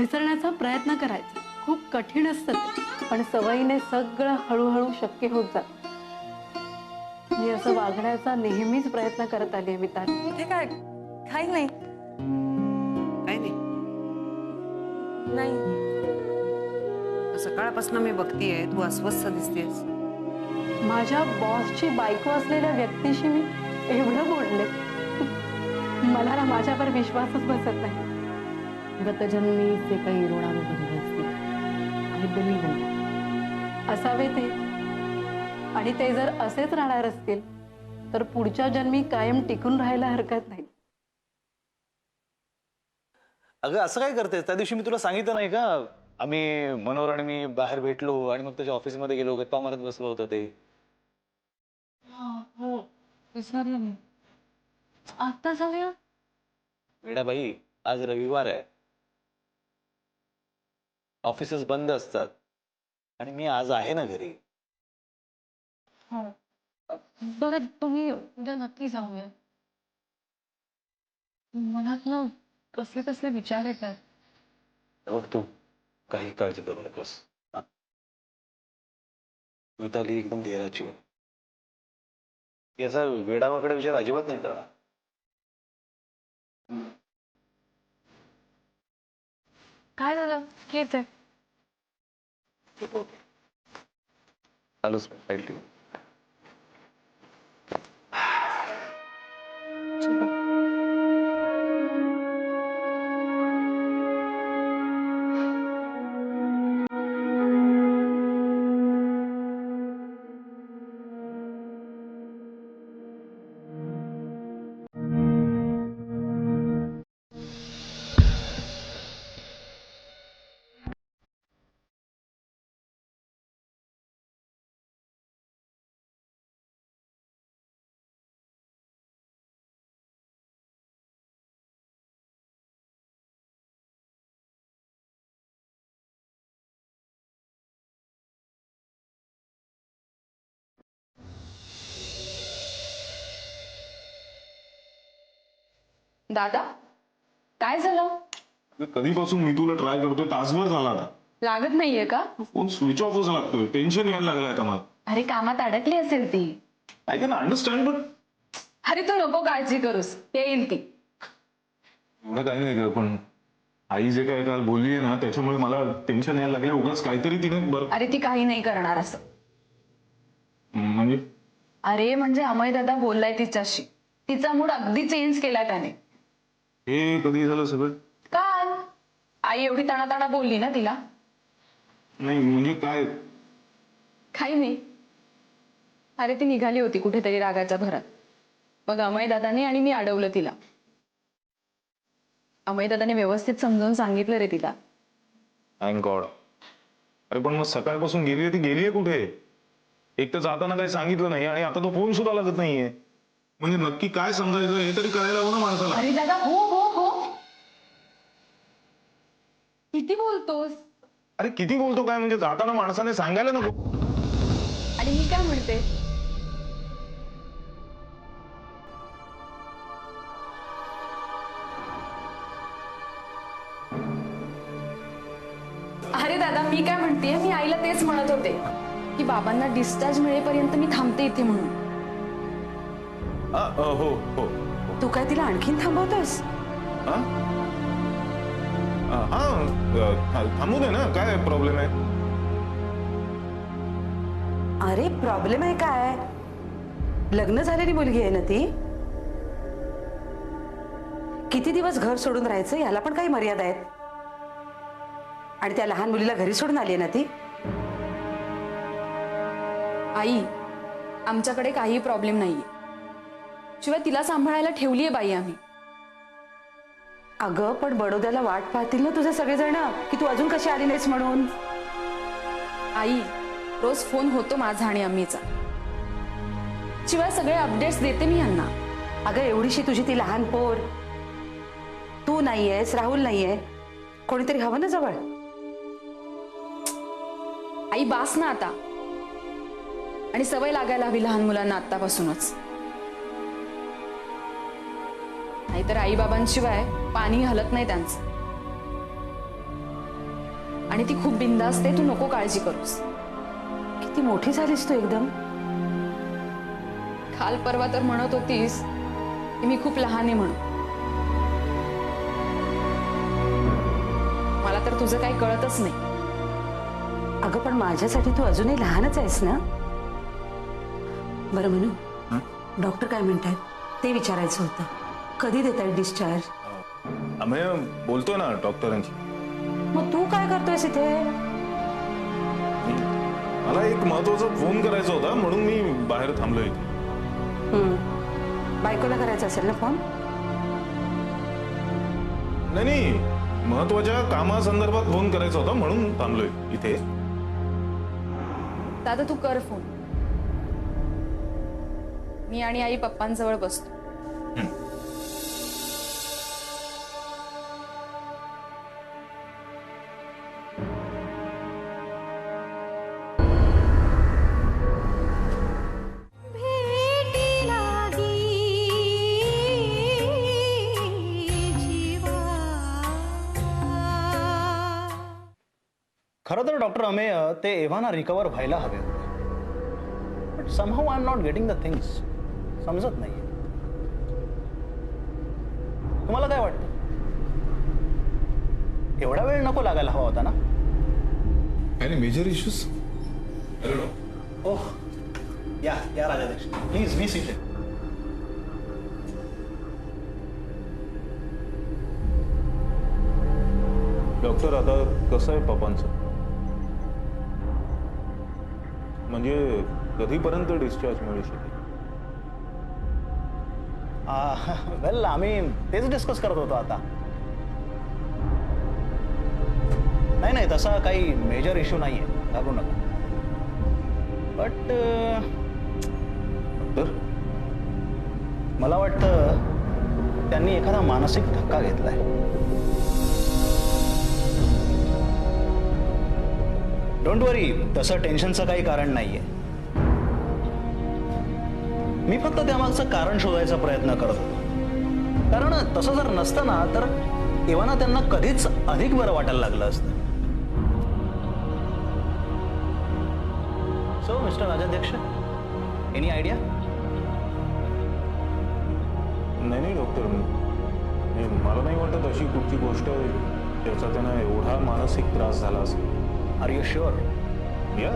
विसरण्याचा प्रयत्न करायचा. खूप कठीण असतं ते, पण सवयीने सगळं हळूहळू शक्य होत जातं. मी असं वागण्याचा नेहमीच प्रयत्न करत आली आहे मिताली. हे काय? काही नाही. काही नाही. नाही. सकाळपासून मी बघतीये तू अस्वस्थ दिसतेस. माझ्या बॉसची बायको असलेल्या व्यक्तीशी मी एवढं बोलले, मला ना माझ्यावर विश्वासच बसत नाही. गतजन्मीचे काही ऋणानुबंध असतील. I believe in that. असावे ते, आणि ते जर असेच राहणार असतील तर पुढच्या जन्मी कायम टिकून राहायला हरकत नाही. अगं असं काय करतेस? त्या दिवशी मी तुला सांगितलं नाही का, आम्ही मनोहर आणि मी बाहेर भेटलो आणि मग त्याच्या ऑफिसमध्ये गेलो, गप्पा मारत बसलो होतो ते. हो विसरलं मी. आता जाऊया. वेडाबाई, आज रविवार आहे, ऑफिसेस बंद असतात आणि मी आज आहे ना घरी. हो बघा, तुम्ही उद्या नक्की जाऊया. मनात ना कसले कसले विचार येतात. बघ तू काही काळजी करू नकोस. मिताली एकदम धीराची. याचा वेडावाकडे विचार अजिबात नाही करा. काय झालं? येते. चालूच राहील. दादा, काय झालं? कधीपासून मी तुला ट्राय करतोय, तासभर झाला आता. लागत नाहीये का? फोन स्विच ऑफच लागतोय. टेन्शन यायला लागलाय आता मला. अरे कामात अडकली असेल ती. आय कॅन अंडरस्टँड, बट अरे तू नको काळजी करूस, ते येईल ती. एवढं काही नाही ग, पण आई जे काय काल बोलली ना त्याच्यामुळे मला टेन्शन यायला लागलं. उगाच काहीतरी तिने बरं अरे ती काही नाही करणार असं. म्हणजे अरे म्हणजे अमय दादा बोललाय तिच्याशी, तिचा मूड अगदी चेंज केला त्याने. हे कधी झालं सगळं? काल आई एवढी ताणाताणा बोलली ना तिला. नाही म्हणजे काय? काही नाही. अरे ती निघाली होती कुठेतरी रागाच्या भरात. मग अमय दादाने आणि मी अडवलं तिला. अमय दादाने व्यवस्थित समजावून सांगितलं रे तिला. Thank God. अरे पण मग सकाळपासून गेलीये ती, गेलीये कुठे? एक तर जाताना काही सांगितलं नाही आणि आता तो फोन सुद्धा लागत नाहीये. म्हणजे नक्की काय समजायचं हे तरी करायला हवं ना माणसाला. अरे दादा, हो हो हो, किती बोलतोस? अरे किती बोलतो काय, म्हणजे जाताना माणसाने सांगायला नको? आणि मी काय म्हणते, अरे दादा मी काय म्हणते, मी आईला तेच म्हणत होते की बाबांना डिस्चार्ज मिळेपर्यंत मी थांबते इथे म्हणून. हो हो. तू काय तिला आणखीन थांबवतोस? थांबू दे ना, काय प्रॉब्लेम आहे? अरे प्रॉब्लेम आहे काय? लग्न झालेली मुलगी आहे ना ती. किती दिवस घर सोडून राहायचं याला पण काही मर्यादा आहेत. आणि त्या लहान मुलीला घरी सोडून आली आहे ना ती. आई, आमच्याकडे काही प्रॉब्लेम नाहीये. शिवाय तिला सांभाळायला ठेवलीये बाई आम्ही. अगं पण बडोद्याला वाट पाहतील ना तुझे सगळेजण की तू अजून कशी आली नाहीस म्हणून. आई, रोज फोन होतो माझा आणि अम्मीचा. शिवाय सगळे अपडेट्स देते मी यांना. अगं एवढीशी तुझी ती लहान पोर, तू नाहीयेस, राहुल नाहीये, कोणीतरी हवं ना जवळ. आई बास ना आता. आणि सवय लागायला हवी लहान मुलांना आतापासूनच. नाहीतर आई बाबांशिवाय पाणी हलत नाही त्यांचं. आणि ती खूप बिनधास्त आहे, तू नको काळजी करूस. किती मोठी झालीस तू एकदम. काल परवा तर म्हणत होतीस की मी खूप लहान आहे म्हणून. मला तर तुझं काही कळतच नाही. अगं पण माझ्यासाठी तू अजूनही लहानच आहेस ना. बरं म्हणू, डॉक्टर काय म्हणतात ते विचारायचं होतं. कधी देत आहेत डिस्चार्ज? अमेय बोलतोय ना डॉक्टरांची. मग तू काय करतोयस इथे? मला एक महत्वाचा फोन करायचा होता म्हणून मी बाहेर थांबलोय. बायकोला करायचा असेल ना फोन? नाही, महत्वाच्या कामासंदर्भात फोन करायचा होता म्हणून थांबलोय इथे. दादा तू कर फोन. मी आणि आई पप्पांजवळ बसतो. खरं तर डॉक्टर अमेय ते एव्हाना रिकवर व्हायला हवे होते. But somehow I am not getting the things. समजत नाहीये. तुम्हाला काय वाटतं? एवढा वेळ नको लागायला हवा होता ना? Any major issues? ओह या Rajadhyaksha, please be seated. Doctor आता कसं आहे पप्पांचं? म्हणजे कधीपर्यंत डिस्चार्ज मिळू शकेल? वेल आम्ही तेच डिस्कस करत होतो आता. नाही तसा काही मेजर इश्यू नाहीये, घाबरू नका. बट तर मला वाटतं त्यांनी एखादा मानसिक धक्का घेतलाय. डोंट वरी, तसं टेन्शनचं काही कारण नाहीये. मी फक्त त्यामागचं कारण शोधायचा प्रयत्न करत होतो. कारण तसं जर नसतं ना तर एव्हाना त्यांना कधीच अधिक बरं वाटायला लागलं असतं. So mister Rajadhyaksha, any idea? नाही डॉक्टर, मला नाही वाटत अशी कुठची गोष्ट त्याचा त्यांना एवढा मानसिक त्रास झाला असेल. Are you sure? या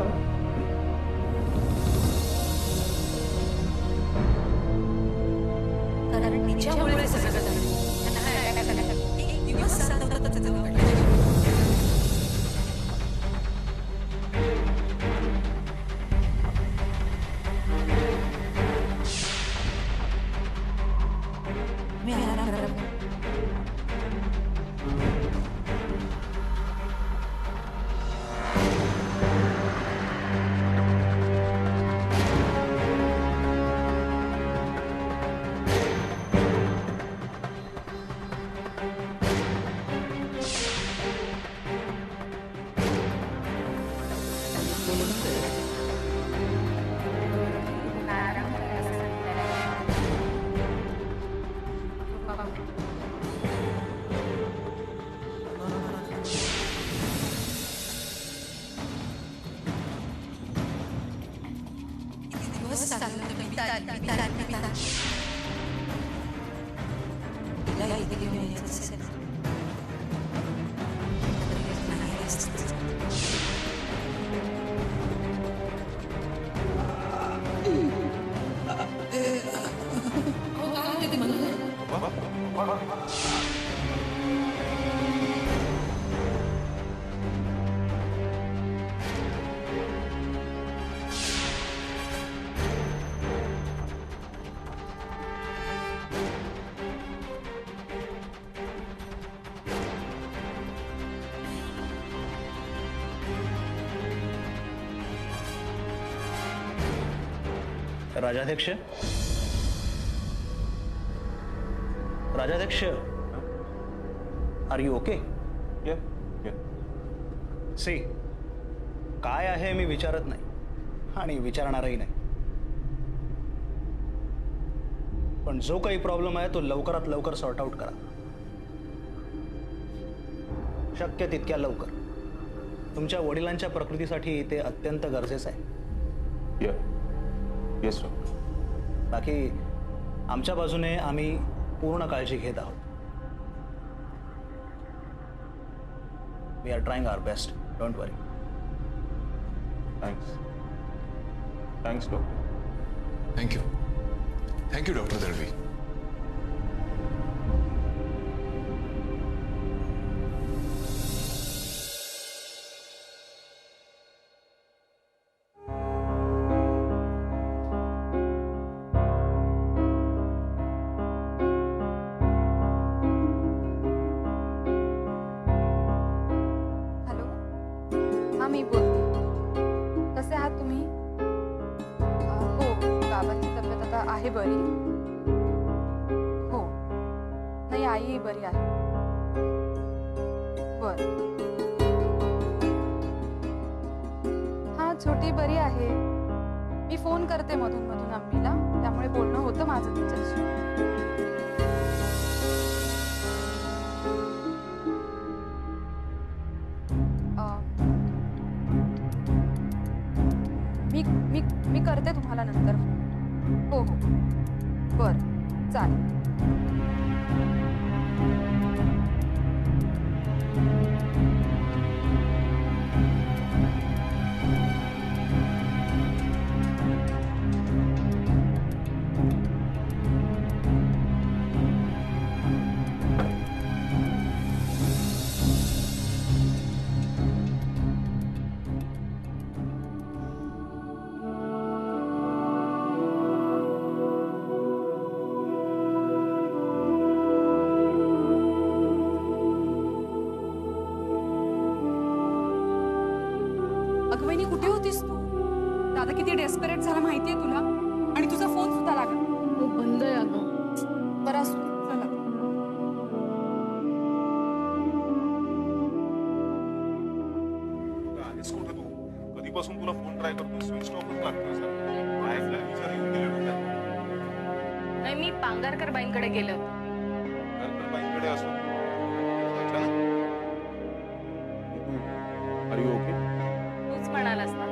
Rajadhyaksha, Rajadhyaksha, are you okay? See, काय आहे मी विचारत नाही आणि विचारणारही नाही. पण जो काही प्रॉब्लेम आहे तो लवकरात लवकर सॉर्ट आउट करा. शक्य तितक्या लवकर. तुमच्या वडिलांच्या प्रकृतीसाठी ते अत्यंत गरजेचं आहे. Yes doctor. बाकी आमच्या बाजूने आम्ही पूर्ण काळजी घेत आहोत. We are trying our best. Don't worry. Thanks doctor. Thank you doctor Dalvi. Hello, हा मी बोलते. कसे आहात तुम्ही? हो, बाबांची तब्येत आता आहे बरी. हो, नाही आई बरी आहे. बर. हा, छोटी बरी आहे. मी फोन करते मधून मधून अम्मीला, त्यामुळे बोलणं होतं माझं तिच्याशी. मी करते तुम्हाला नंतर. हो हो, बरं, चालेल. अगं वहिनी, कुठे होतीस तू? दादा किती डेस्परेट झाला माहितीये तुला? आणि तुझा फोन सुद्धा लागला. हो, बंद आहे अगं. बरं असू दे, चला. आलीस कुठे तू? कधीपासून तुला फोन ट्राय करतो, स्विच ऑफच लागतोय सर. बाहेरला विचार येऊन गेले डोक्यात. नाही, मी पांगारकर बाईंकडे गेले होते. तर बाईंकडे असो. अचानक आर यू ओके? तूच म्हणालास ना,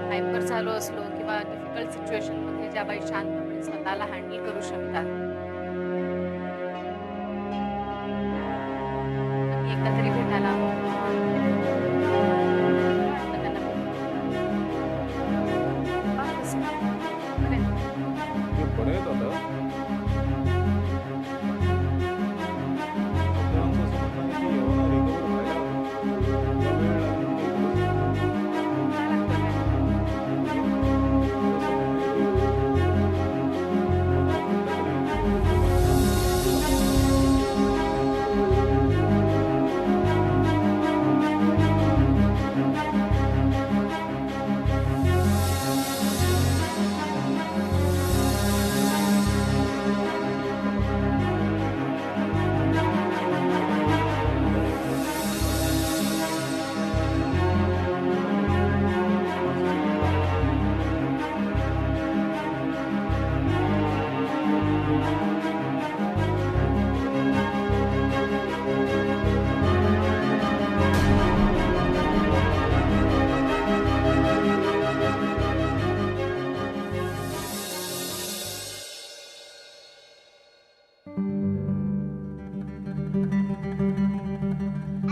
हायपर झालो असलो किंवा डिफिकल्ट सिच्युएशन मध्ये ज्या बाई शांतपणे स्वतःला हँडल करू शकतात, मी एकदा तरी भेटायला हवं. आता त्यांना का कसं? बरं आहे. ते बरे आहेत आता. डॉक्टरांचं असं म्हणणं आहे की एवढा recover व्हायला वेळ लागेल. काय लागतं काय?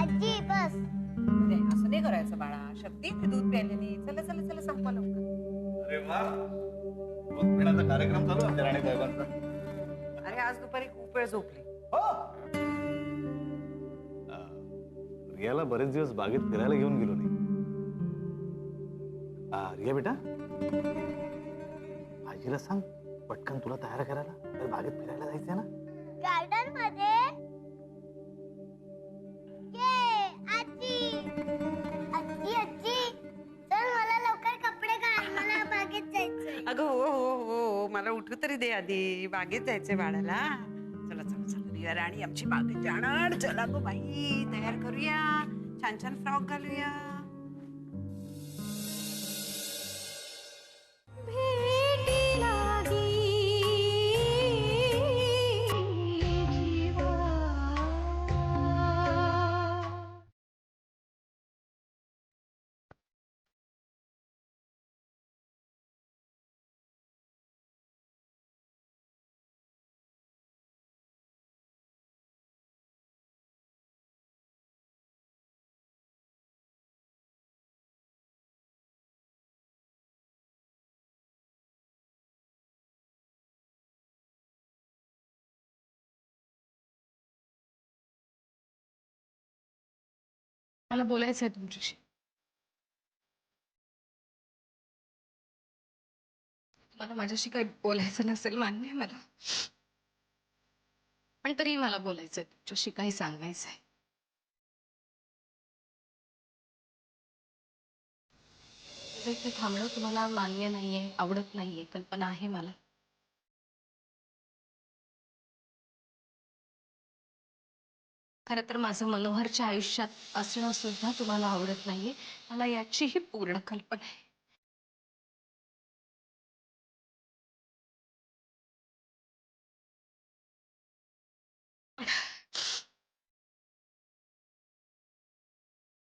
आजी बस. असं नाही करायचं बाळा. शक्ती ते दूध प्यायले नाही. चला चला चला, संपवा लवकर. अरे वा, दूधपिण्याचा कार्यक्रम चालू आहे राणी साहेबांचा. अरे आज दुपारी खूप वेळ झोपली. रियाला बरेच दिवस बागेत फिरायला घेऊन गेलो नाही. रिया बेटा, आजीला सांग पटकन तुला तयार करायला. तर बागेत फिरायला जायचंय ना. गार्डन मध्ये ये आजी. आजी आजी, चल मला लवकर कपडे घाल, मला बागेत जायचंय. अगं हो हो हो, मला उठू तरी दे आधी. बागेत जायचंय बाळाला. चला चला चला, रिया राणी आमची बागेत जाणार. चला गो बाई, तयार करूया. छान छान फ्रॉक घालूया. मला बोलायचं आहे तुमच्याशी. मला माझ्याशी काही बोलायचं नसेल, मान्य आहे मला, पण तरी मला बोलायचंय तुमच्याशी, काही सांगायचंय. इथे थांबणं तुम्हाला मान्य नाहीये, आवडत नाहीये, कल्पना आहे मला. खरं तर माझं मनोहरच्या आयुष्यात असणं सुद्धा तुम्हाला आवडत नाहीये, मला याचीही पूर्ण कल्पना आहे.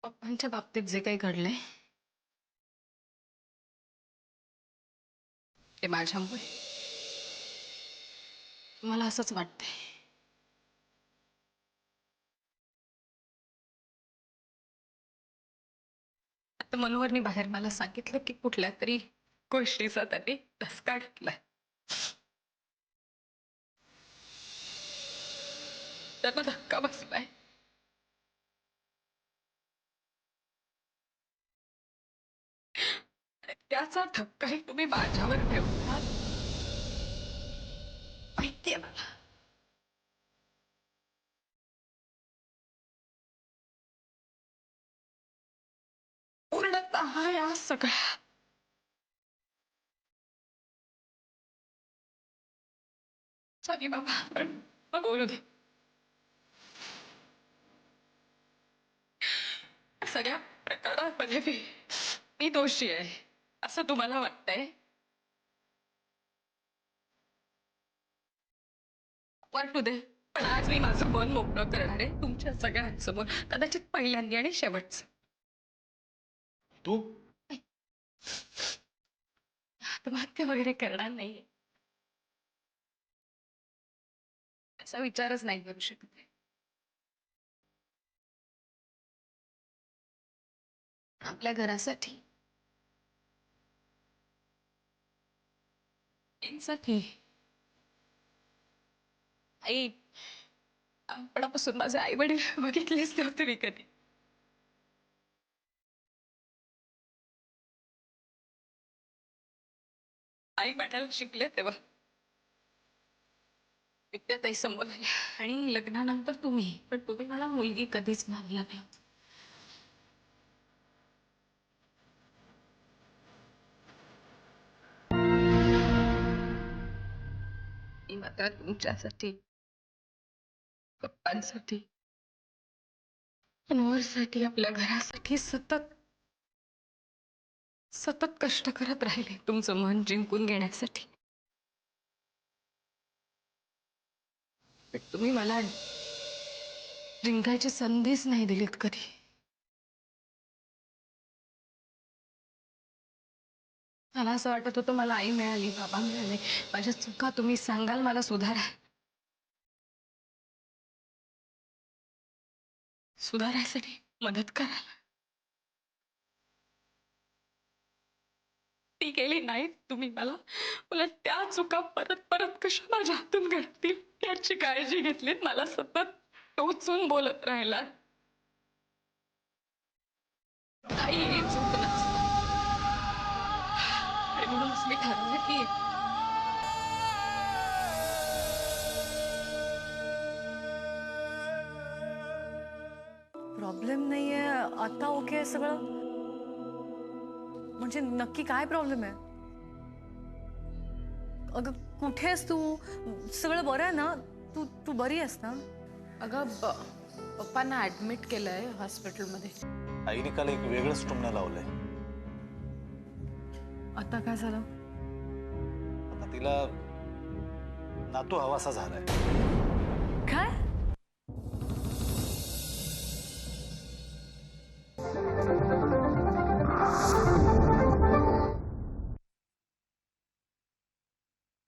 पप्पांच्या बाबतीत जे काही घडलंय ते माझ्यामुळे. मला असंच वाटतंय. आता मनोहरने बाहेर मला सांगितलं की कुठल्या तरी गोष्टीचा त्यांनी धसका घेतलाय. त्यांना धक्का बसलाय. त्याचा धक्काही तुम्ही माझ्यावर ठेवला, माहितीये मला. पूर्णतः या सगळ्या सॉरी बाबा, पण मग बोलू दे. सगळ्या प्रकारांमध्ये मी दोषी आहे असं तुम्हाला वाटतंय? वाटू दे, पण आज मी माझं मन मोकळं करणार आहे तुमच्या सगळ्यांसमोर, कदाचित पहिल्यांदा आणि शेवटचं. तू आत्महत्या वगैरे करणार नाहीये, असा विचारच नाही करू शकत. आपल्या घरासाठी, साठी. आई, लहानपणापासून माझे आई वडील बघितलेच नव्हते मी कधी. आई म्हणायला शिकले तेव्हा विद्याताई समोर आणि लग्नानंतर तुम्ही, पण तुम्ही मला मुलगी कधीच मानला नाही. मी मात्र तुमच्यासाठी, पप्पांसाठी, मनोहरसाठी, आपल्या घरासाठी सतत सतत कष्ट करत राहिले तुमचं मन जिंकून घेण्यासाठी. पण तुम्ही मला जिंकायची संधीच नाही दिलीत कधी. मला असं वाटत होतं मला आई मिळाली, बाबा मिळाले, माझ्या चुका तुम्ही सांगाल, मला सुधारायसाठी मदत कराल. ती केली नाही तुम्ही मला. उलट त्या चुका परत परत कशा माझ्या हातून घडतील याची काळजी घेतलीत. मला सतत टोचून बोलत राहिला. काही चूक नसतं. आणि म्हणूनच मी ठरवलं की प्रॉब्लेम नाहीये आता. ओके आहे सगळं? म्हणजे नक्की काय प्रॉब्लेम आहे? अगं कुठे आहेस तू? सगळं बरं आहे ना? तू तू बरी आहेस ना? अगं पप्पांना ऍडमिट केलंय हॉस्पिटलमध्ये. आईने काल एक वेगळंच टुमणं लावलंय. आता काय झालं? आता तिला नातू हवासा झालाय. काय?